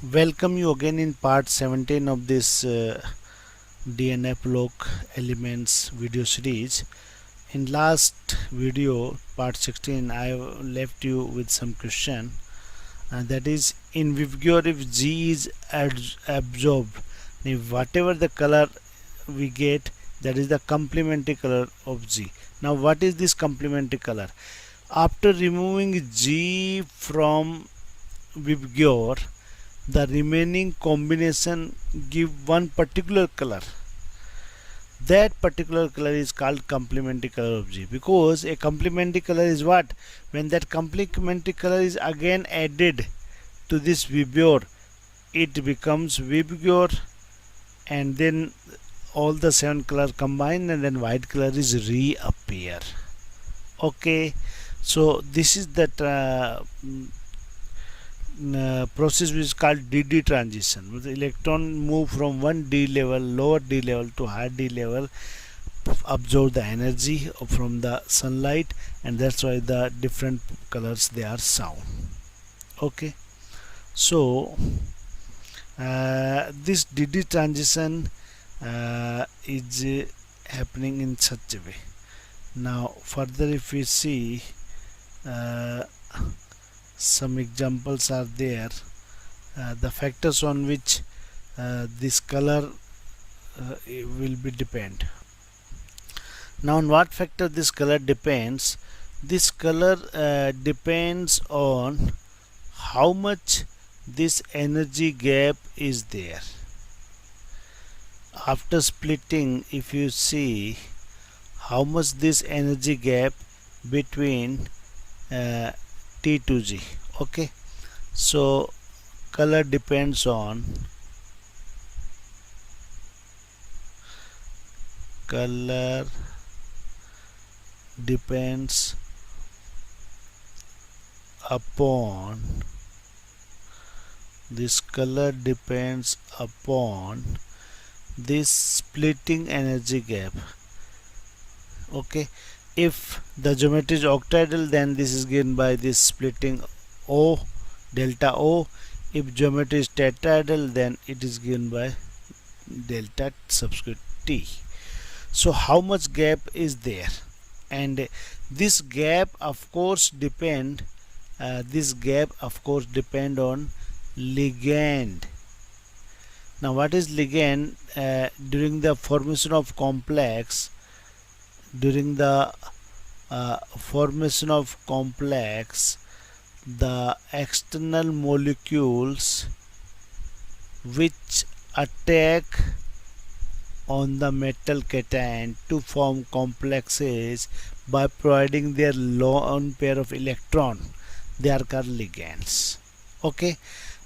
Welcome you again in part 17 of this DNF log elements video series. In last video part 16 I left you with some question, and that is in Vibgyor if G is absorbed, if whatever the color we get, that is the complementary color of G. Now what is this complementary color? After removing G from Vibgyor, the remaining combination give one particular color. That particular color is called complementary color of G, because a complementary color is what? When that complementary color is again added to this Vibgyor, it becomes Vibgyor, and then all the 7 colors combine, and then white color is reappear. Okay, so this is that process which is called DD transition. The electron move from one D level, lower D level to higher D level, absorb the energy from the sunlight, and that's why the different colors they are shown. Okay, so this DD transition is happening in such a way. Now further if we see some examples are there, the factors on which this color will be depend. Now on what factor this color depends? This color depends on how much this energy gap is there. After splitting, if you see how much this energy gap between T to G. Okay, so color depends on upon this splitting energy gap. Okay, if the geometry is octahedral, then this is given by this splitting O, delta O. If geometry is tetrahedral, then it is given by delta subscript T. So how much gap is there? And this gap of course depend on ligand. Now what is ligand? During the formation of complex, the external molecules which attack on the metal cation to form complexes by providing their lone pair of electron, they are called ligands. Okay,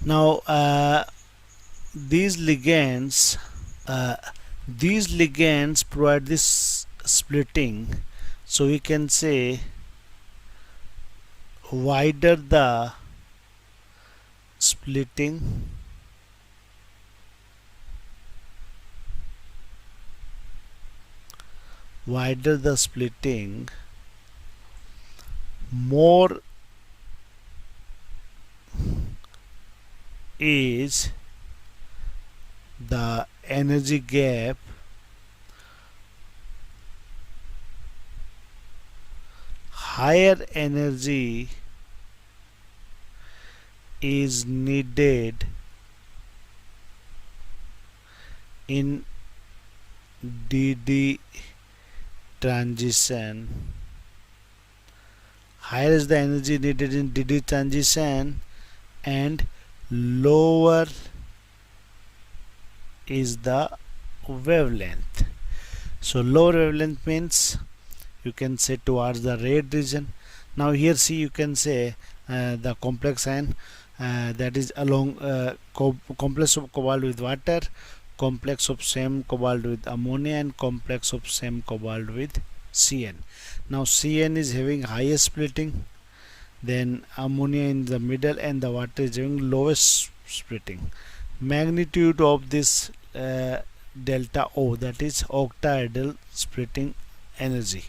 now these ligands provide this splitting, so we can say wider the splitting, more is the energy gap higher energy is needed in DD transition. Higher is the energy needed in DD transition, and lower is the wavelength. So lower wavelength means you can say towards the red region. Now here see, you can say the complex ion that is along complex of cobalt with water, complex of same cobalt with ammonia, and complex of same cobalt with CN. Now CN is having highest splitting, then ammonia in the middle, and the water is having lowest splitting. Magnitude of this delta O, that is octahedral splitting energy.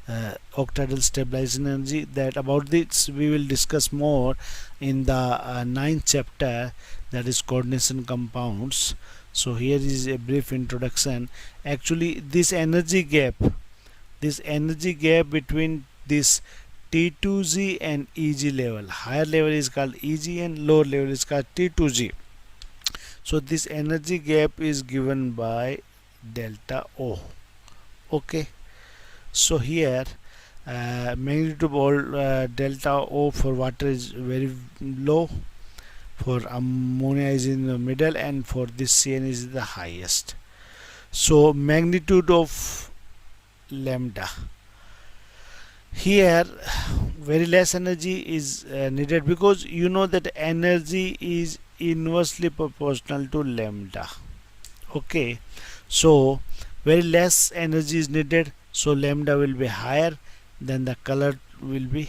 octadal stabilizing energy. That about this we will discuss more in the ninth chapter, that is coordination compounds. So here is a brief introduction. Actually this energy gap between this T2G and EG level, higher level is called EG and lower level is called T2G. So this energy gap is given by delta O. Okay, so here magnitude of all delta O for water is very low, for ammonia is in the middle, and for this CN is the highest. So magnitude of lambda, here very less energy is needed, because you know that energy is inversely proportional to lambda. Okay, so very less energy is needed, so lambda will be higher, then the color will be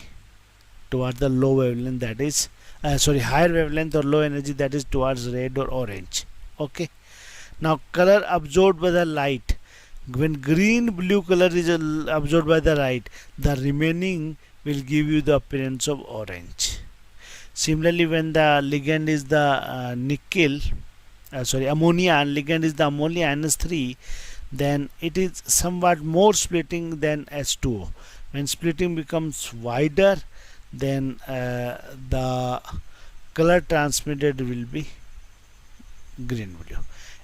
towards the low wavelength, that is higher wavelength or low energy, that is towards red or orange. Okay, now color absorbed by the light, when green blue color is absorbed by the light, the remaining will give you the appearance of orange. Similarly, when the ligand is the ammonia, and ligand is the ammonia NS3, then it is somewhat more splitting than H2O. When splitting becomes wider, then the color transmitted will be green blue.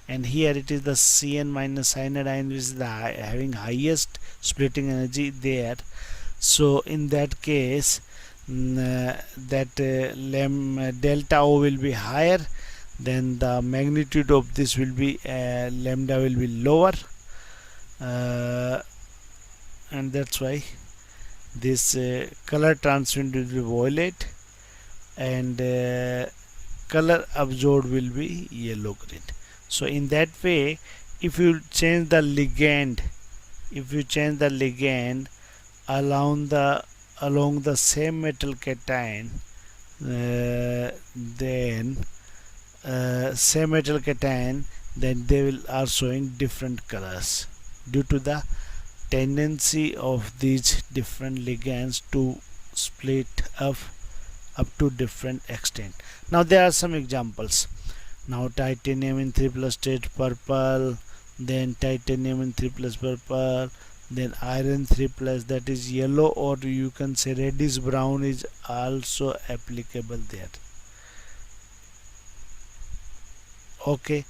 And here it is the CN minus cyanide ion, which is the having highest splitting energy there. So in that case, delta O will be higher, then the magnitude of this will be lambda will be lower, and that's why this color transmitted will be violet, and color absorbed will be yellow green. So in that way, if you change the ligand, along the same metal cation, then they are showing different colors, due to the tendency of these different ligands to split up to different extent. Now there are some examples. Now titanium in 3 plus state purple, then titanium in 3 plus purple, then iron 3 plus, that is yellow, or you can say reddish brown is also applicable there. Okay,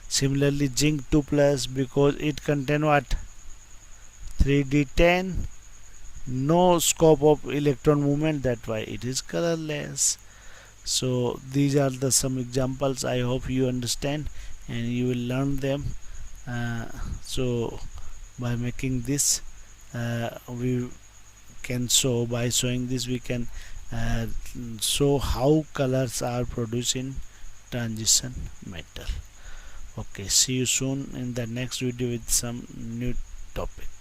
similarly zinc 2 plus, because it contain what, 3d10, no scope of electron movement, that why it is colorless. So these are the some examples. I hope you understand and you will learn them. So by making this, we can show, by showing this we can show how colors are produced in transition metal. Okay, see you soon in the next video with some new topic.